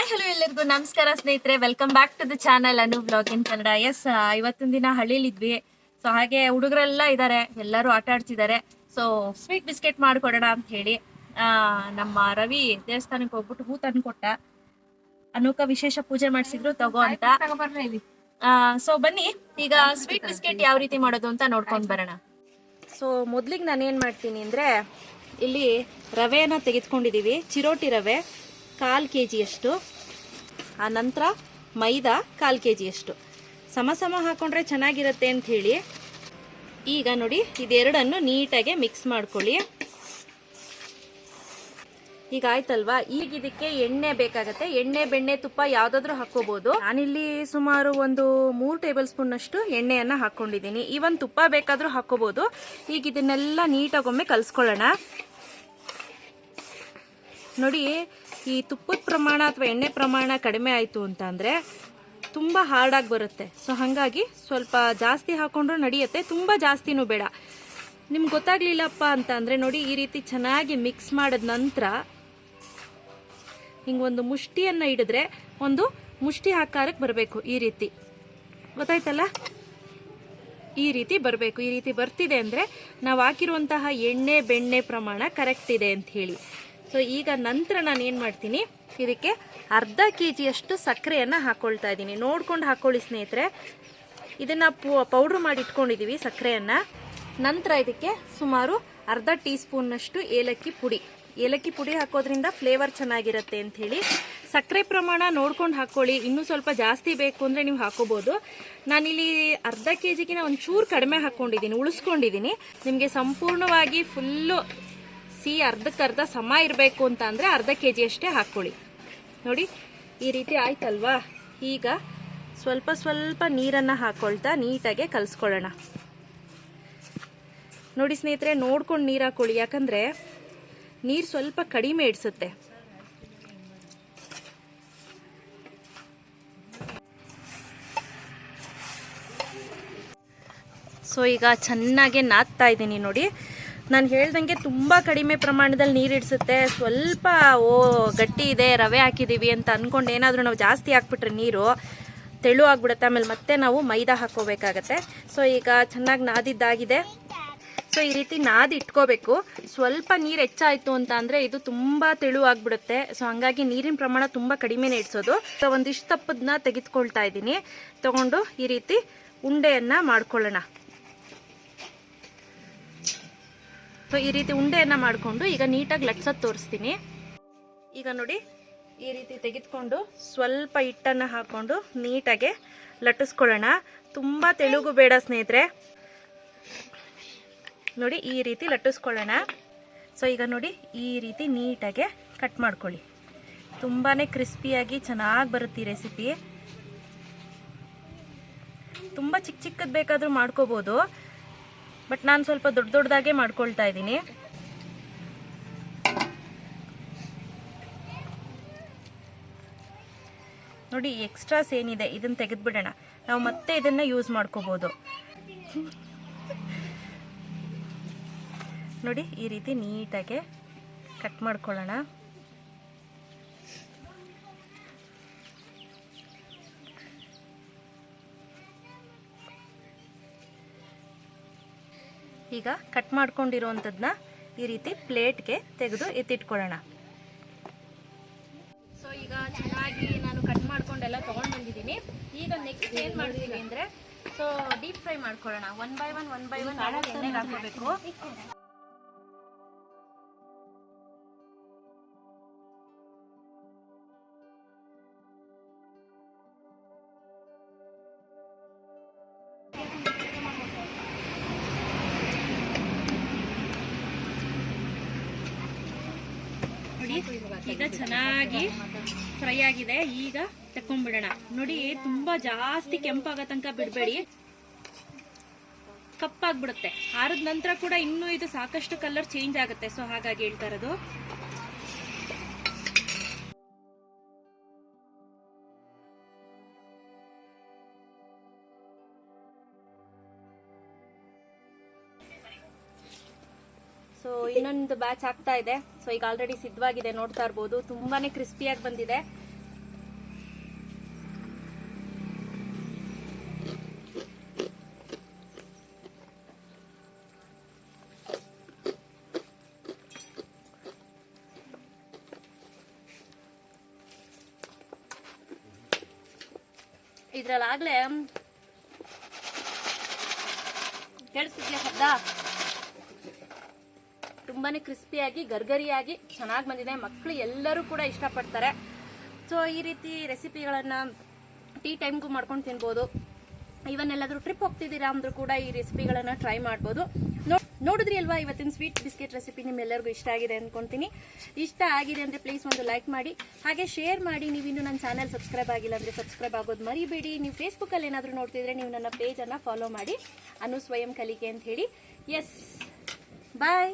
Hi hello ಎಲ್ಲರಿಗೂ ನಮಸ್ಕಾರ ಸ್ನೇಹಿತರೆ, welcome back to the channel Anu blog in Kannada. Yes, ಇವತ್ತಿನ ದಿನ ಹಳ್ಳಿಲಿದ್ವಿ. ಸೊ ಹಾಗೆ ಹುಡುಗರೆಲ್ಲ ಇದ್ದಾರೆ, ಎಲ್ಲರೂ ಆಟ ಆಡ್ತಿದ್ದಾರೆ. ಸೊ ಸ್ವೀಟ್ ಬಿಸ್ಕೆಟ್ ಮಾಡಿಕೊಡೋಣ ಅಂತ ಹೇಳಿ ನಮ್ಮ ರವಿ ದೇವಸ್ಥಾನಕ್ಕೆ ಹೋಗ್ಬಿಟ್ಟು ಹೂ ತಂದು ಕೊಟ್ಟ. ಅನುಕ ವಿಶೇಷ ಪೂಜೆ ಮಾಡಿಸಿದ್ರು, ತಗೋ ಅಂತ. ಸೊ ಬನ್ನಿ ಈಗ ಸ್ವೀಟ್ ಬಿಸ್ಕೆಟ್ ಯಾವ ರೀತಿ ಮಾಡೋದು ಅಂತ ನೋಡ್ಕೊಂಡು ಬರೋಣ. ಸೊ ಮೊದ್ಲಿಗೆ ನಾನು ಏನು ಮಾಡ್ತೀನಿ ಅಂದರೆ, ಇಲ್ಲಿ ರವೆನ ತೆಗೆದುಕೊಂಡಿದ್ದೀವಿ, ಚಿರೋಟಿ ರವೆ 1/4 kg ಅಷ್ಟು. ಆ ನಂತರ ಮೈದಾ 1/4 kg ಅಷ್ಟು. ಸಮ ಹಾಕೊಂಡ್ರೆ ಚೆನ್ನಾಗಿರುತ್ತೆ ಅಂತ ಹೇಳಿ ಈಗ ನೋಡಿ ಇದೆರಡನ್ನು ನೀಟಾಗಿ ಮಿಕ್ಸ್ ಮಾಡ್ಕೊಳ್ಳಿ. ಈಗ ಆಯ್ತಲ್ವಾ. ಈಗ ಇದಕ್ಕೆ ಎಣ್ಣೆ ಬೇಕಾಗತ್ತೆ. ಎಣ್ಣೆ, ಬೆಣ್ಣೆ, ತುಪ್ಪ ಯಾವ್ದಾದ್ರು ಹಾಕೋಬಹುದು. ನಾನಿಲ್ಲಿ ಸುಮಾರು ಒಂದು 3 ಟೇಬಲ್ ಸ್ಪೂನ್ ಅಷ್ಟು ಎಣ್ಣೆಯನ್ನ ಹಾಕೊಂಡಿದ್ದೀನಿ. ಈವನ್ ತುಪ್ಪ ಬೇಕಾದ್ರೂ ಹಾಕೋಬಹುದು. ಈಗ ಇದನ್ನೆಲ್ಲ ನೀಟಾಗಿ ಒಮ್ಮೆ ಕಲ್ಸ್ಕೊಳ್ಳೋಣ. ನೋಡಿ, ಈ ತುಪ್ಪದ ಪ್ರಮಾಣ ಅಥವಾ ಎಣ್ಣೆ ಪ್ರಮಾಣ ಕಡಿಮೆ ಆಯಿತು ಅಂತ ಅಂದರೆ ತುಂಬ ಹಾರ್ಡಾಗಿ ಬರುತ್ತೆ. ಸೊ ಹಾಗಾಗಿ ಸ್ವಲ್ಪ ಜಾಸ್ತಿ ಹಾಕೊಂಡ್ರೂ ನಡೆಯುತ್ತೆ, ತುಂಬ ಜಾಸ್ತಿನೂ ಬೇಡ. ನಿಮ್ಗೆ ಗೊತ್ತಾಗ್ಲಿಲ್ಲಪ್ಪ ಅಂತ ಅಂದರೆ ನೋಡಿ, ಈ ರೀತಿ ಚೆನ್ನಾಗಿ ಮಿಕ್ಸ್ ಮಾಡಿದ ನಂತರ ಹಿಂಗೊಂದು ಮುಷ್ಟಿಯನ್ನು ಹಿಡಿದ್ರೆ ಒಂದು ಮುಷ್ಟಿ ಆಕಾರಕ್ಕೆ ಬರಬೇಕು. ಈ ರೀತಿ ಗೊತ್ತಾಯ್ತಲ್ಲ, ಈ ರೀತಿ ಬರಬೇಕು. ಈ ರೀತಿ ಬರ್ತಿದೆ ಅಂದರೆ ನಾವು ಹಾಕಿರುವಂತಹ ಎಣ್ಣೆ, ಬೆಣ್ಣೆ ಪ್ರಮಾಣ ಕರೆಕ್ಟ್ ಇದೆ ಅಂತ ಹೇಳಿ. ಸೊ ಈಗ ನಂತರ ನಾನು ಏನು ಮಾಡ್ತೀನಿ, ಇದಕ್ಕೆ ½ kg ಅಷ್ಟು ಸಕ್ಕರೆಯನ್ನು ಹಾಕ್ಕೊಳ್ತಾ ಇದ್ದೀನಿ. ನೋಡ್ಕೊಂಡು ಹಾಕ್ಕೊಳ್ಳಿ ಸ್ನೇಹಿತರೆ. ಇದನ್ನು ಪೌಡ್ರ್ ಮಾಡಿ ಇಟ್ಕೊಂಡಿದ್ದೀವಿ ಸಕ್ಕರೆಯನ್ನು. ನಂತರ ಇದಕ್ಕೆ ಸುಮಾರು ½ ಟೀ ಸ್ಪೂನ್ನಷ್ಟು ಏಲಕ್ಕಿ ಪುಡಿ. ಏಲಕ್ಕಿ ಪುಡಿ ಹಾಕೋದ್ರಿಂದ ಫ್ಲೇವರ್ ಚೆನ್ನಾಗಿರುತ್ತೆ ಅಂತ ಹೇಳಿ. ಸಕ್ಕರೆ ಪ್ರಮಾಣ ನೋಡ್ಕೊಂಡು ಹಾಕ್ಕೊಳ್ಳಿ. ಇನ್ನೂ ಸ್ವಲ್ಪ ಜಾಸ್ತಿ ಬೇಕು ಅಂದರೆ ನೀವು ಹಾಕೋಬೋದು. ನಾನಿಲ್ಲಿ ½ kgಗಿನ ಒಂಚೂರು ಕಡಿಮೆ ಹಾಕ್ಕೊಂಡಿದ್ದೀನಿ, ಉಳಿಸ್ಕೊಂಡಿದ್ದೀನಿ. ನಿಮಗೆ ಸಂಪೂರ್ಣವಾಗಿ ಫುಲ್ಲು ಅರ್ಧಕ್ಕರ್ಧ ಸಮ ಇರಬೇಕು ಅಂತ ಅಂದರೆ ½ kg ಅಷ್ಟೇ ಹಾಕ್ಕೊಳ್ಳಿ. ನೋಡಿ, ಈ ರೀತಿ ಆಯ್ತಲ್ವಾ. ಈಗ ಸ್ವಲ್ಪ ಸ್ವಲ್ಪ ನೀರನ್ನು ಹಾಕ್ಕೊಳ್ತಾ ನೀಟಾಗೆ ಕಲಿಸ್ಕೊಳ್ಳೋಣ. ನೋಡಿ ಸ್ನೇಹಿತರೆ, ನೋಡ್ಕೊಂಡು ನೀರು ಹಾಕ್ಕೊಳ್ಳಿ, ಯಾಕಂದರೆ ನೀರು ಸ್ವಲ್ಪ ಕಡಿಮೆ ಇಡಿಸುತ್ತೆ. ಸೊ ಈಗ ಚೆನ್ನಾಗೆ ನಾದ್ತಾ ಇದ್ದೀನಿ. ನೋಡಿ, ನಾನು ಹೇಳ್ದಂಗೆ ತುಂಬ ಕಡಿಮೆ ಪ್ರಮಾಣದಲ್ಲಿ ನೀರು ಇಡಿಸುತ್ತೆ. ಸ್ವಲ್ಪ ಗಟ್ಟಿ ಇದೆ, ರವೆ ಹಾಕಿದ್ದೀವಿ ಅಂತ ಅಂದ್ಕೊಂಡು ಏನಾದರೂ ನಾವು ಜಾಸ್ತಿ ಹಾಕ್ಬಿಟ್ರೆ ನೀರು ತೆಳು ಆಗಿಬಿಡುತ್ತೆ. ಆಮೇಲೆ ಮತ್ತೆ ನಾವು ಮೈದಾ ಹಾಕ್ಕೋಬೇಕಾಗತ್ತೆ. ಸೊ ಈಗ ಚೆನ್ನಾಗಿ ನಾದಿದ್ದಾಗಿದೆ. ಸೊ ಈ ರೀತಿ ನಾದಿ ಇಟ್ಕೋಬೇಕು. ಸ್ವಲ್ಪ ನೀರು ಹೆಚ್ಚಾಯಿತು ಅಂತ ಅಂದರೆ ಇದು ತುಂಬ ತೆಳು ಆಗಿಬಿಡುತ್ತೆ. ಸೊ ಹಂಗಾಗಿ ನೀರಿನ ಪ್ರಮಾಣ ತುಂಬ ಕಡಿಮೆನೇ ಇಡಿಸೋದು. ಸೊ ಒಂದಿಷ್ಟು ತಪ್ಪದನ್ನ ತೆಗೆದುಕೊಳ್ತಾ ಇದ್ದೀನಿ. ತಗೊಂಡು ಈ ರೀತಿ ಉಂಡೆಯನ್ನು ಮಾಡ್ಕೊಳ್ಳೋಣ. ಸೊ ಈ ರೀತಿ ಉಂಡೆಯನ್ನು ಮಾಡಿಕೊಂಡು ಈಗ ನೀಟಾಗಿ ಲಟ್ಸೋದು ತೋರಿಸ್ತೀನಿ. ಈಗ ನೋಡಿ, ಈ ರೀತಿ ತೆಗೆದುಕೊಂಡು ಸ್ವಲ್ಪ ಹಿಟ್ಟನ್ನು ಹಾಕ್ಕೊಂಡು ನೀಟಾಗೆ ಲಟ್ಟಿಸ್ಕೊಳ್ಳೋಣ. ತುಂಬ ತೆಳುಗು ಬೇಡ ಸ್ನೇಹಿತರೆ. ನೋಡಿ, ಈ ರೀತಿ ಲಟ್ಟಿಸ್ಕೊಳ್ಳೋಣ. ಸೊ ಈಗ ನೋಡಿ, ಈ ರೀತಿ ನೀಟಾಗೆ ಕಟ್ ಮಾಡ್ಕೊಳ್ಳಿ. ತುಂಬಾ ಕ್ರಿಸ್ಪಿಯಾಗಿ ಚೆನ್ನಾಗಿ ಬರುತ್ತೆ ಈ ರೆಸಿಪಿ. ತುಂಬ ಚಿಕ್ಕ ಚಿಕ್ಕದು ಬೇಕಾದರೂ ಮಾಡ್ಕೋಬೋದು, ಬಟ್ ನಾನು ಸ್ವಲ್ಪ ದೊಡ್ಡ ದೊಡ್ಡದಾಗೆ ಮಾಡ್ಕೊಳ್ತಾ ಇದ್ದೀನಿ. ನೋಡಿ, ಎಕ್ಸ್ಟ್ರಾಸ್ ಏನಿದೆ ಇದನ್ನು ತೆಗೆದುಬಿಡೋಣ. ನಾವು ಮತ್ತೆ ಇದನ್ನು ಯೂಸ್ ಮಾಡ್ಕೋಬೋದು. ನೋಡಿ, ಈ ರೀತಿ ನೀಟಾಗೆ ಕಟ್ ಮಾಡ್ಕೊಳ್ಳೋಣ. ಈಗ ಕಟ್ ಮಾಡ್ಕೊಂಡಿರೋವಂಥದ್ದನ್ನ ಈ ರೀತಿ ಪ್ಲೇಟ್ಗೆ ತೆಗೆದು ಎತ್ತಿಟ್ಕೊಳ್ಳೋಣ. ಸೊ ಈಗ ಚೆನ್ನಾಗಿ ನಾನು ಕಟ್ ಮಾಡ್ಕೊಂಡೆಲ್ಲ ತೊಗೊಂಡು ಬಂದಿದ್ದೀನಿ. ಈಗ ನೆಕ್ಸ್ಟ್ ಏನು ಮಾಡ್ತೀವಿ ಅಂದರೆ, ಸೊ ಡೀಪ್ ಫ್ರೈ ಮಾಡ್ಕೊಳ್ಳೋಣ. ಒನ್ ಬೈ ಒನ್ ಎಣ್ಣೆಗೆ ಹಾಕೋಬೇಕು. ಈಗ ಚೆನ್ನಾಗಿ ಫ್ರೈ ಆಗಿದೆ. ಈಗ ತಕೊಂಡ್ಬಿಡೋಣ. ನೋಡಿ, ತುಂಬಾ ಜಾಸ್ತಿ ಕೆಂಪಾಗೋ ತನಕ ಬಿಡಬೇಡಿ, ಕಪ್ಪಾಗ್ಬಿಡುತ್ತೆ. ಆರಿದ ನಂತರ ಕೂಡ ಇನ್ನೂ ಇದು ಸಾಕಷ್ಟು ಕಲರ್ ಚೇಂಜ್ ಆಗುತ್ತೆ. ಸೊ ಹಾಗಾಗಿ ಹೇಳ್ತಾ ಇರೋದು. ಸೊ ಇನ್ನೊಂದು ಬ್ಯಾಚ್ ಆಗ್ತಾ ಇದೆ. ಸೊ ಈಗ ಆಲ್ರೆಡಿ ಸಿದ್ಧವಾಗಿದೆ, ನೋಡ್ತಾ ಇರ್ಬೋದು. ತುಂಬಾನೇ ಕ್ರಿಸ್ಪಿಯಾಗಿ ಬಂದಿದೆ. ಇದ್ರಲ್ಲಾಗ್ಲೇ ಕೇಳಿಸ್ತಿದ್ಯಾ ಶಬ್ದ? ತುಂಬಾನೇ ಕ್ರಿಸ್ಪಿಯಾಗಿ ಗರ್ಗರಿಯಾಗಿ ಚೆನ್ನಾಗಿ ಬಂದಿದೆ. ಮಕ್ಕಳು ಎಲ್ಲರೂ ಕೂಡ ಇಷ್ಟಪಡ್ತಾರೆ. ಸೊ ಈ ರೀತಿ ರೆಸಿಪಿಗಳನ್ನ ಟೀ ಟೈಮ್ಗೂ ಮಾಡ್ಕೊಂಡು ತಿನ್ಬೋದು. ಇವನ್ ಎಲ್ಲಾದ್ರೂ ಟ್ರಿಪ್ ಹೋಗ್ತಿದ್ದೀರಾ ಅಂದ್ರೂ ಕೂಡ ಈ ರೆಸಿಪಿಗಳನ್ನ ಟ್ರೈ ಮಾಡ್ಬೋದು. ನೋಡಿದ್ರಿ ಅಲ್ವಾ ಇವತ್ತಿನ ಸ್ವೀಟ್ ಬಿಸ್ಕೆಟ್ ರೆಸಿಪಿ ನಿಮ್ಮೆಲ್ಲರಿಗೂ ಇಷ್ಟ ಆಗಿದೆ ಅನ್ಕೊಂತೀನಿ. ಇಷ್ಟ ಆಗಿದೆ ಅಂದ್ರೆ ಪ್ಲೀಸ್ ಒಂದು ಲೈಕ್ ಮಾಡಿ, ಹಾಗೆ ಶೇರ್ ಮಾಡಿ. ನೀವು ಇನ್ನು ನನ್ನ ಚಾನೆಲ್ ಸಬ್ಸ್ಕ್ರೈಬ್ ಆಗಿಲ್ಲ ಅಂದ್ರೆ ಸಬ್ಸ್ಕ್ರೈಬ್ ಆಗೋದು ಮರಿಬೇಡಿ. ನೀವು ಫೇಸ್ಬುಕ್ ಅಲ್ಲಿ ಏನಾದ್ರೂ ನೋಡ್ತಿದ್ರೆ ನೀವು ನನ್ನ ಪೇಜ್ ಅನ್ನ ಫಾಲೋ ಮಾಡಿ, ಅನು ಸ್ವಯಂ ಕಲಿಕೆ ಅಂತ ಹೇಳಿ. ಎಸ್, ಬಾಯ್.